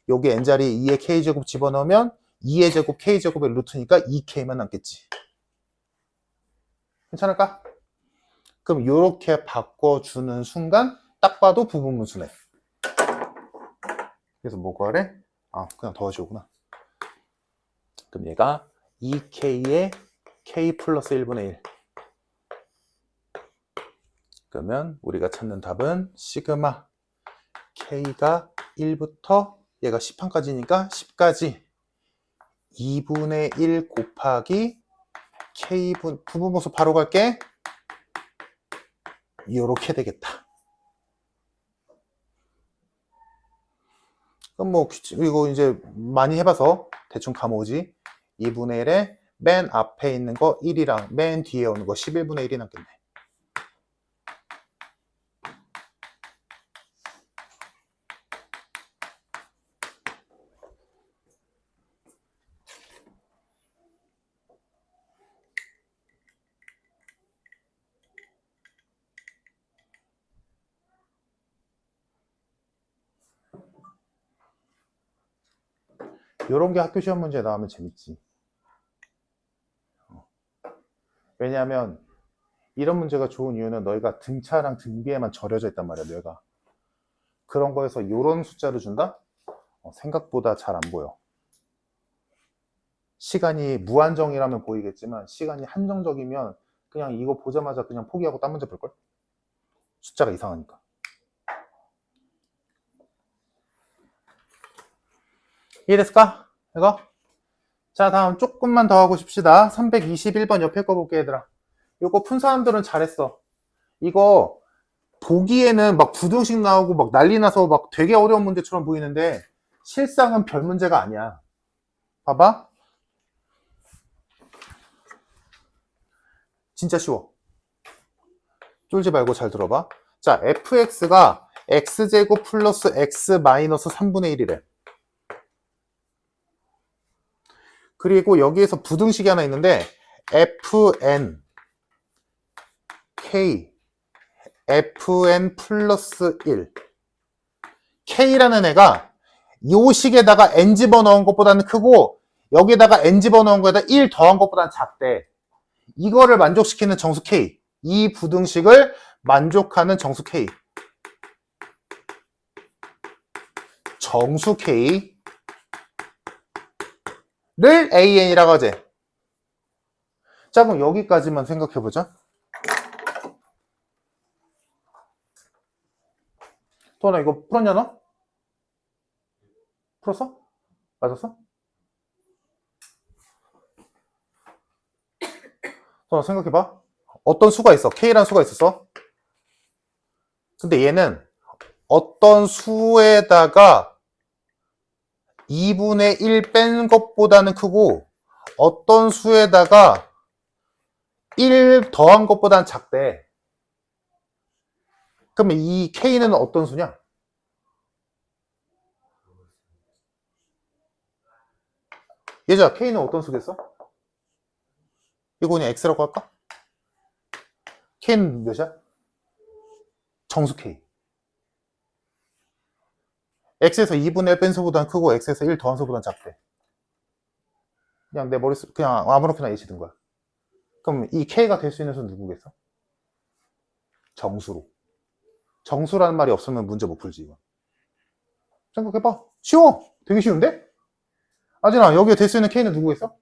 여기 n자리에 2의 k제곱 집어넣으면 2의 제곱 k제곱의 루트니까 2k만 남겠지. 괜찮을까? 그럼 이렇게 바꿔주는 순간 딱 봐도 부분분수네. 그래서 뭐 구하래? 아, 그냥 더하시오구나. 그럼 얘가 2k의 k 플러스 1분의 1. 그러면 우리가 찾는 답은 시그마 k가 1부터 얘가 10항까지니까 10까지 2분의 1 곱하기 k분, 부분분수 바로 갈게. 이렇게 되겠다. 그럼 뭐 이거 이제 많이 해봐서 대충 감오지. 2분의 1에 맨 앞에 있는 거 1이랑 맨 뒤에 오는 거 11분의 1이 남겠네. 이런 게 학교 시험 문제에 나오면 재밌지. 왜냐하면 이런 문제가 좋은 이유는 너희가 등차랑 등비에만 절여져 있단 말이야, 뇌가. 그런 거에서 이런 숫자를 준다? 생각보다 잘 안 보여. 시간이 무한정이라면 보이겠지만 시간이 한정적이면 그냥 이거 보자마자 그냥 포기하고 딴 문제 볼걸? 숫자가 이상하니까. 이해됐을까? 이거? 자, 다음 조금만 더 하고 싶시다. 321번 옆에 거 볼게, 얘들아. 이거 푼 사람들은 잘했어. 이거 보기에는 막 부등식 나오고 막 난리 나서 막 되게 어려운 문제처럼 보이는데 실상은 별 문제가 아니야. 봐봐. 진짜 쉬워. 쫄지 말고 잘 들어봐. 자, fx가 x제곱 플러스 x 마이너스 3분의 1이래. 그리고 여기에서 부등식이 하나 있는데 fn k fn 플러스 1 k라는 애가 요 식에다가 n 집어넣은 것보다는 크고 여기에다가 n 집어넣은 거에다 1 더한 것보다는 작대. 이거를 만족시키는 정수 k, 이 부등식을 만족하는 정수 k, 정수 k를 an이라고 하지. 자, 그럼 여기까지만 생각해보자. 도원아, 이거 풀었냐 너? 풀었어? 맞았어? 도원아, 생각해봐. 어떤 수가 있어? k라는 수가 있었어? 근데 얘는 어떤 수에다가 2분의 1 뺀 것보다는 크고 어떤 수에다가 1 더한 것보다는 작대. 그러면 이 k는 어떤 수냐? 얘들아, k는 어떤 수겠어? 이거 그냥 x라고 할까? k는 몇이야? 정수 k. x에서 2분의 1 뺀 수보다는 크고 x에서 1 더한 수보다는 작대. 그냥 내 머릿속 그냥 아무렇게나 예시든 거야. 그럼 이 k가 될 수 있는 수는 누구겠어? 정수로. 정수라는 말이 없으면 문제 못 풀지. 이거. 생각해봐. 쉬워. 되게 쉬운데? 아진아, 여기에 될 수 있는 k는 누구겠어?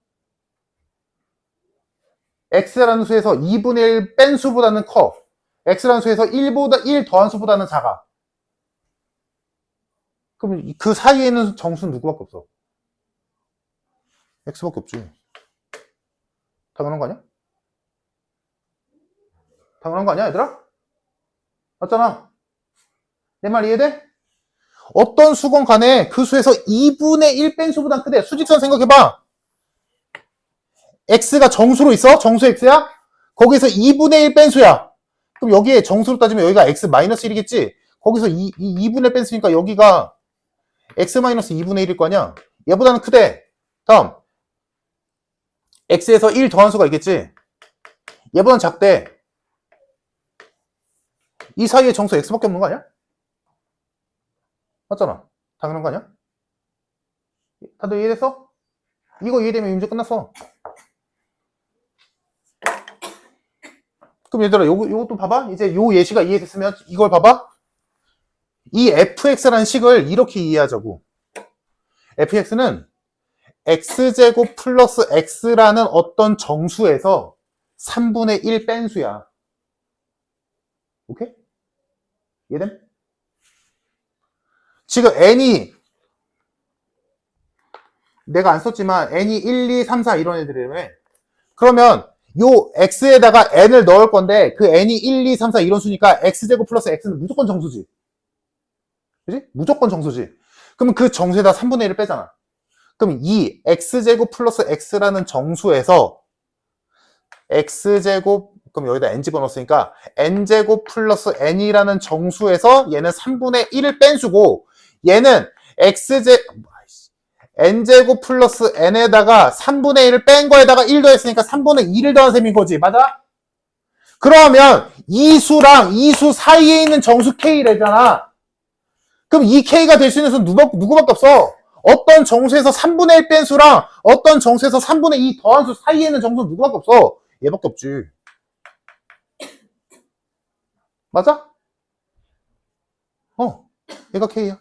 x라는 수에서 2분의 1 뺀 수보다는 커. x라는 수에서 1 더한 수보다는 작아. 그럼 그 사이에 있는 정수는 누구밖에 없어? x밖에 없지. 당연한 거 아니야? 당연한 거 아니야, 얘들아? 맞잖아. 내 말 이해돼? 어떤 수건 간에 그 수에서 2분의 1 뺀 수보다 크대. 수직선 생각해봐. x가 정수로 있어? 정수 x야? 거기서 2분의 1 뺀 수야. 그럼 여기에 정수로 따지면 여기가 x 마이너스 1이겠지? 거기서 2분의 1 뺀수니까 여기가 x 마이너스 2분의 1일 거 아니야? 얘보다는 크대. 다음 x에서 1 더한 수가 있겠지? 얘보다는 작대. 이 사이에 정수 x밖에 없는 거 아니야? 맞잖아. 당연한 거 아니야? 다들 이해됐어? 이거 이해되면 문제 끝났어. 그럼 얘들아 요것도 봐봐. 이제 요 예시가 이해됐으면 이걸 봐봐. 이 fx라는 식을 이렇게 이해하자고. fx는 x제곱 플러스 x라는 어떤 정수에서 3분의 1 뺀 수야. 오케이? 이해됨? 지금 n이 내가 안 썼지만 n이 1, 2, 3, 4 이런 애들이라며. 그러면 요 x에다가 n을 넣을 건데 그 n이 1, 2, 3, 4 이런 수니까 x제곱 플러스 x는 무조건 정수지. 그지? 무조건 정수지. 그러면 그 정수에다 3분의 1을 빼잖아. 그럼 이 x제곱 플러스 x라는 정수에서 x제곱, 그럼 여기다 n 집어넣었으니까 n제곱 플러스 n이라는 정수에서 얘는 3분의 1을 뺀 수고 얘는 n제곱 플러스 n에다가 3분의 1을 뺀 거에다가 1 더했으니까 3분의 2를 더한 셈인 거지. 맞아? 그러면 이 수랑 이 수 사이에 있는 정수 k래잖아. 그럼 이 k가 될 수 있는 수는 누구밖에 없어? 어떤 정수에서 3분의 1 뺀 수랑 어떤 정수에서 3분의 2 더한 수 사이에 있는 정수는 누구밖에 없어? 얘밖에 없지. 맞아? 얘가 k야.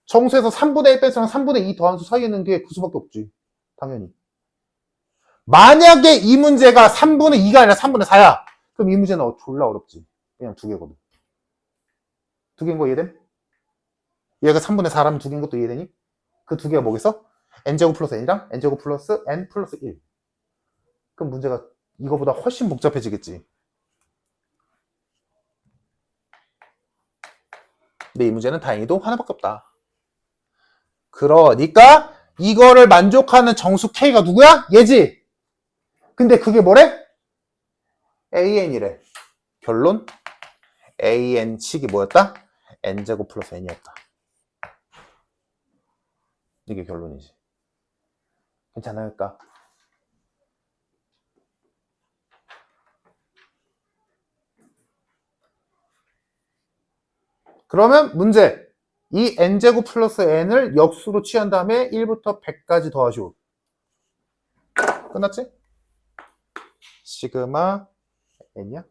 정수에서 3분의 1 뺀 수랑 3분의 2 더한 수 사이에 있는 게 그 수밖에 없지. 당연히. 만약에 이 문제가 3분의 2가 아니라 3분의 4야. 그럼 이 문제는 졸라 어렵지. 그냥 두 개거든. 두 개인 거 이해됨? 얘가 3분의 4라면 두 개인 것도 이해되니? 그 두 개가 뭐겠어? n제곱 플러스 n이랑 n제곱 플러스 n 플러스 1. 그럼 문제가 이거보다 훨씬 복잡해지겠지. 근데 이 문제는 다행히도 하나밖에 없다. 그러니까 이거를 만족하는 정수 K가 누구야? 얘지. 근데 그게 뭐래? AN이래. 결론 AN식이 뭐였다? N제곱 플러스 N이었다. 이게 결론이지. 괜찮을까? 그러면 문제. 이 n제곱 플러스 n을 역수로 취한 다음에 1부터 100까지 더하시오. 끝났지? 시그마 n이야?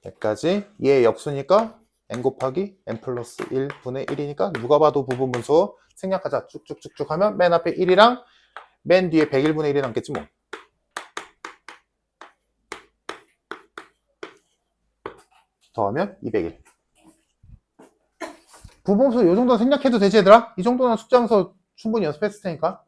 100까지. 얘 역수니까 n 곱하기 n 플러스 1분의 1이니까 누가 봐도 부분분수 생략하자. 쭉쭉쭉쭉 하면 맨 앞에 1이랑 맨 뒤에 101분의 1이 남겠지 뭐. 더하면 201. 부분수 이 정도는 생략해도 되지 얘들아? 이 정도는 숙제하면서 충분히 연습했을 테니까.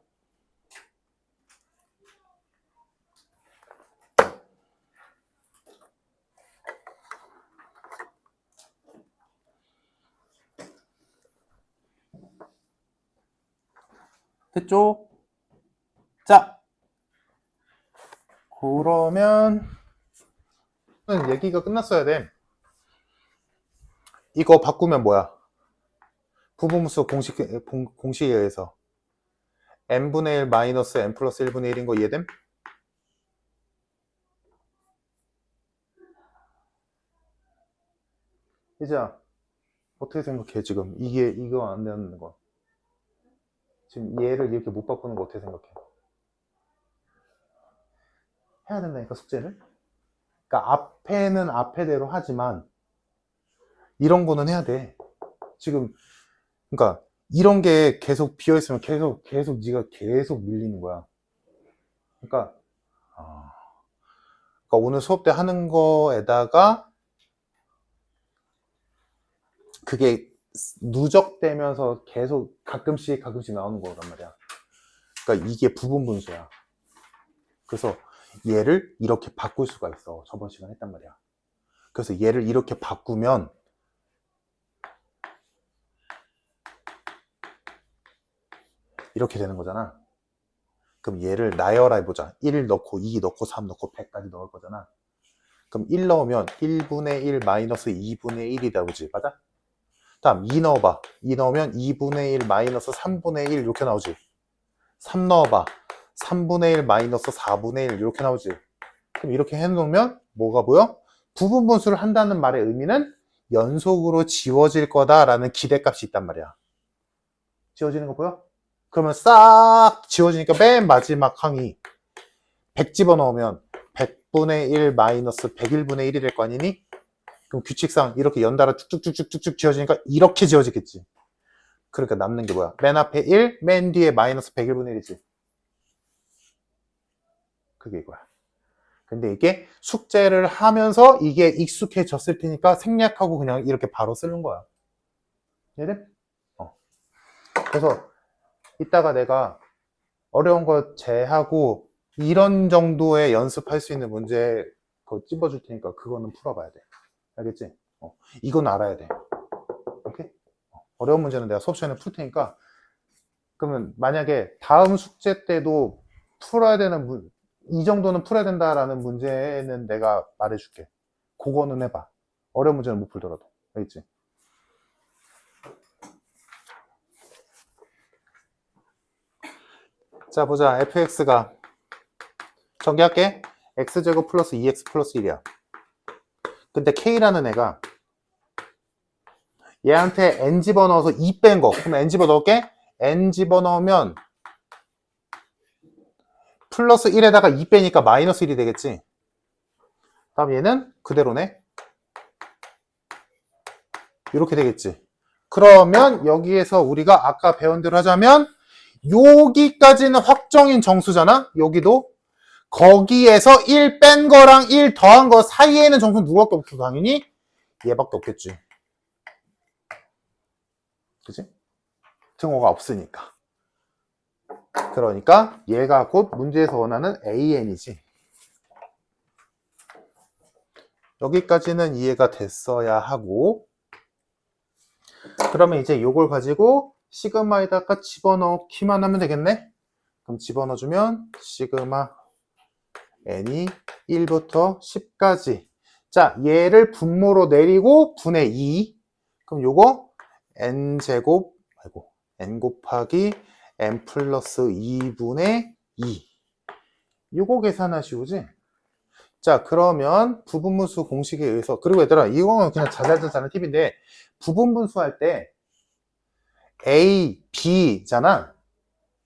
됐죠? 자, 그러면 얘기가 끝났어야 돼. 이거 바꾸면 뭐야? 부분수 공식에 의해서 n분의 1 마이너스 n 플러스 1분의 1인 거 이해됨? 이제야 어떻게 생각해 지금? 이거 안 되는 거 지금 얘를 이렇게 못 바꾸는 거 어떻게 생각해? 해야 된다니까 숙제를? 그러니까 앞에는 앞에대로 하지만 이런 거는 해야 돼. 지금 그러니까 이런 게 계속 비어있으면 계속 네가 계속 밀리는 거야. 그러니까 오늘 수업 때 하는 거에다가 그게 누적되면서 계속 가끔씩 나오는 거란 말이야. 그러니까 이게 부분분수야. 그래서 얘를 이렇게 바꿀 수가 있어. 저번 시간에 했단 말이야. 그래서 얘를 이렇게 바꾸면 이렇게 되는 거잖아. 그럼 얘를 나열해보자. 1 넣고 2 넣고 3 넣고 100까지 넣을 거잖아. 그럼 1 넣으면 1분의 1 마이너스 2분의 1이 나오지. 맞아? 다음 2 넣어봐. 2 넣으면 2분의 1 마이너스 3분의 1 이렇게 나오지. 3 넣어봐. 3분의 1 마이너스 4분의 1 이렇게 나오지. 그럼 이렇게 해놓으면 뭐가 보여? 부분분수를 한다는 말의 의미는 연속으로 지워질 거다라는 기대값이 있단 말이야. 지워지는 거 보여? 그러면 싹 지워지니까 맨 마지막 항이 100 집어넣으면 100분의 1 마이너스 101분의 1이 될 거 아니니? 그럼 규칙상 이렇게 연달아 쭉쭉쭉쭉쭉 지워지니까 이렇게 지워지겠지. 그러니까 남는 게 뭐야? 맨 앞에 1, 맨 뒤에 마이너스 101분의 1이지. 그게 이거야. 근데 이게 숙제를 하면서 이게 익숙해졌을 테니까 생략하고 그냥 이렇게 바로 쓰는 거야. 이해돼? 그래서 이따가 내가 어려운 거 제하고 이런 정도의 연습할 수 있는 문제 그거 찝어줄 테니까 그거는 풀어봐야 돼. 알겠지? 이건 알아야 돼. 오케이? 어려운 문제는 내가 수업 시간에 풀 테니까 그러면 만약에 다음 숙제 때도 풀어야 되는 이 정도는 풀어야 된다라는 문제는 내가 말해줄게. 그거는 해봐. 어려운 문제는 못 풀더라도. 알겠지? 자, 보자. fx가 전개할게. x제곱 플러스 2x 플러스 1이야. 근데 k라는 애가 얘한테 n 집어넣어서 2 뺀 거. 그럼 n 집어넣을게. n 집어넣으면 플러스 1에다가 2 빼니까 마이너스 1이 되겠지. 다음 얘는 그대로네. 이렇게 되겠지. 그러면 여기에서 우리가 아까 배운 대로 하자면 여기까지는 확정인 정수잖아. 여기도. 거기에서 1 뺀 거랑 1 더한 거 사이에는 정수는 누구밖에 없어. 당연히 얘밖에 없겠지. 그치? 등호가 없으니까. 그러니까 얘가 곧 문제에서 원하는 AN이지. 여기까지는 이해가 됐어야 하고, 그러면 이제 요걸 가지고 시그마에다가 집어넣기만 하면 되겠네? 그럼 집어넣어주면 시그마 n이 1부터 10까지. 자, 얘를 분모로 내리고 분의 2. 그럼 요거 n제곱, n 곱하기 n 플러스 2분의 2. 요거 계산하시오지? 자, 그러면 부분분수 공식에 의해서, 그리고 얘들아, 이거는 그냥 자잘자잘한 팁인데, 부분분수 할 때 A, B잖아.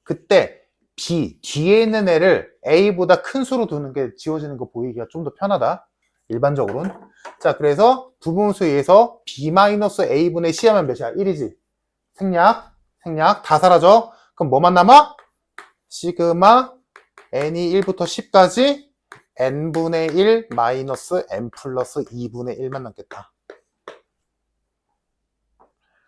그때 B, 뒤에 있는 애를 A보다 큰 수로 두는 게 지워지는 거 보이기가 좀 더 편하다. 일반적으로는. 자, 그래서 부분분수에 의해서 B-A분의 C 하면 몇이야? 1이지. 생략. 다 사라져. 그럼 뭐만 남아? 시그마 n이 1부터 10까지 n분의 1 마이너스 n 플러스 2분의 1만 남겠다.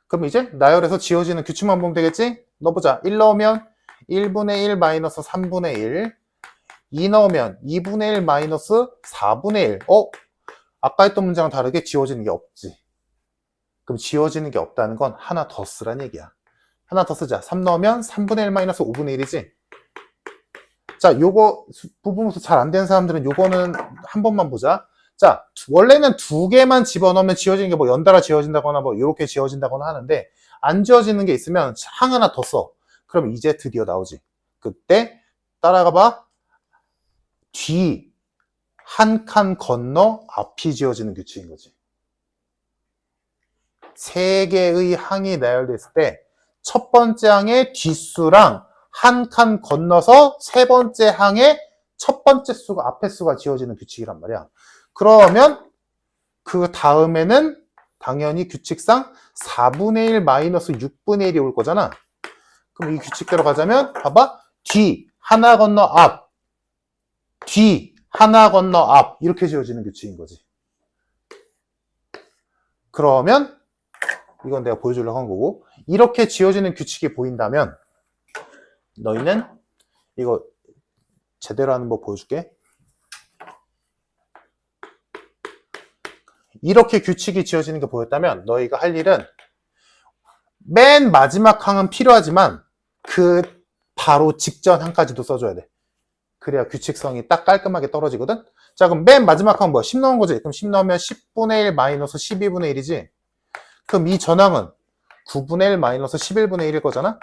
그럼 이제 나열해서 지워지는 규칙만 보면 되겠지? 넣어보자. 1 넣으면 1분의 1 마이너스 3분의 1. 2 넣으면 2분의 1 마이너스 4분의 1. 아까 했던 문제랑 다르게 지워지는 게 없지. 그럼 지워지는 게 없다는 건 하나 더 쓰란 얘기야. 하나 더 쓰자. 3 넣으면 3분의 1 마이너스 5분의 1이지. 자, 요거 부분분수 잘 안 되는 사람들은 요거는 한 번만 보자. 자, 원래는 2개만 집어넣으면 지워지는 게 뭐 연달아 지워진다거나 뭐 이렇게 지워진다거나 하는데 안 지워지는 게 있으면 항 하나 더 써. 그럼 이제 드디어 나오지. 그때 따라가 봐. 뒤 한 칸 건너 앞이 지워지는 규칙인 거지. 3개의 항이 나열됐을 때 첫 번째 항의 뒷수랑 한 칸 건너서 세 번째 항의 첫 번째 수가 앞에 수가 지워지는 규칙이란 말이야. 그러면 그 다음에는 당연히 규칙상 4분의 1 마이너스 6분의 1이 올 거잖아. 그럼 이 규칙대로 가자면 봐봐. 뒤 하나 건너 앞, 뒤 하나 건너 앞 이렇게 지워지는 규칙인 거지. 그러면 이건 내가 보여주려고 한 거고, 이렇게 지워지는 규칙이 보인다면 너희는 이거 제대로 하는 법 보여줄게. 이렇게 규칙이 지어지는 게 보였다면 너희가 할 일은 맨 마지막 항은 필요하지만 그 바로 직전 항까지도 써줘야 돼. 그래야 규칙성이 딱 깔끔하게 떨어지거든. 자, 그럼 맨 마지막 항은 뭐야? 10 넣은 거지. 그럼 10 넣으면 10분의 1 마이너스 12분의 1이지. 그럼 이 전항은 9분의 1 마이너스 11분의 1일 거잖아.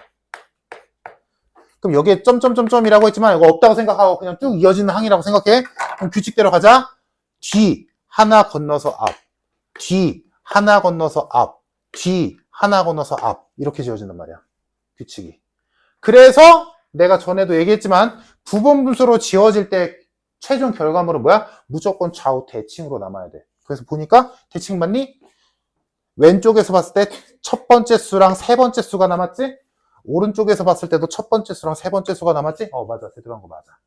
그럼 여기에 점점점점이라고 했지만 이거 없다고 생각하고 그냥 쭉 이어지는 항이라고 생각해. 그럼 규칙대로 가자. 뒤 하나 건너서 앞, 뒤 하나 건너서 앞, 뒤 하나 건너서 앞, 이렇게 지어진단 말이야, 규칙이. 그래서 내가 전에도 얘기했지만 부분 분수로 지어질 때 최종 결과물은 뭐야? 무조건 좌우 대칭으로 남아야 돼. 그래서 보니까 대칭 맞니? 왼쪽에서 봤을 때 첫 번째 수랑 세 번째 수가 남았지? 오른쪽에서 봤을 때도 첫 번째 수랑 세 번째 수가 남았지? 맞아. 제대로 한 거 맞아.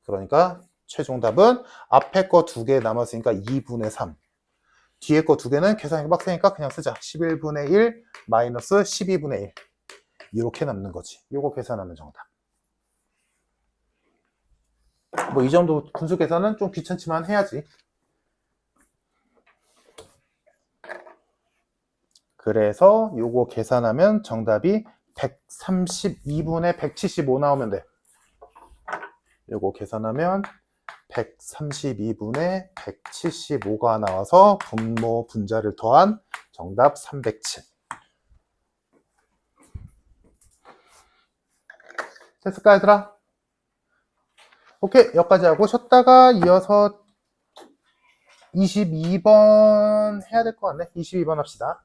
그러니까 최종답은 앞에 거 2개 남았으니까 2분의 3. 뒤에 거 2개는 계산이 빡세니까 그냥 쓰자. 11분의 1 마이너스 12분의 1. 이렇게 남는 거지. 요거 계산하면 정답. 뭐 이 정도 분수 계산은 좀 귀찮지만 해야지. 그래서 요거 계산하면 정답이 132분의 175 나오면 돼. 요거 계산하면 132분의 175가 나와서 분모 분자를 더한 정답 307. 됐을까 얘들아? 오케이, 여기까지 하고 쉬었다가 이어서 22번 해야 될 것 같네. 22번 합시다.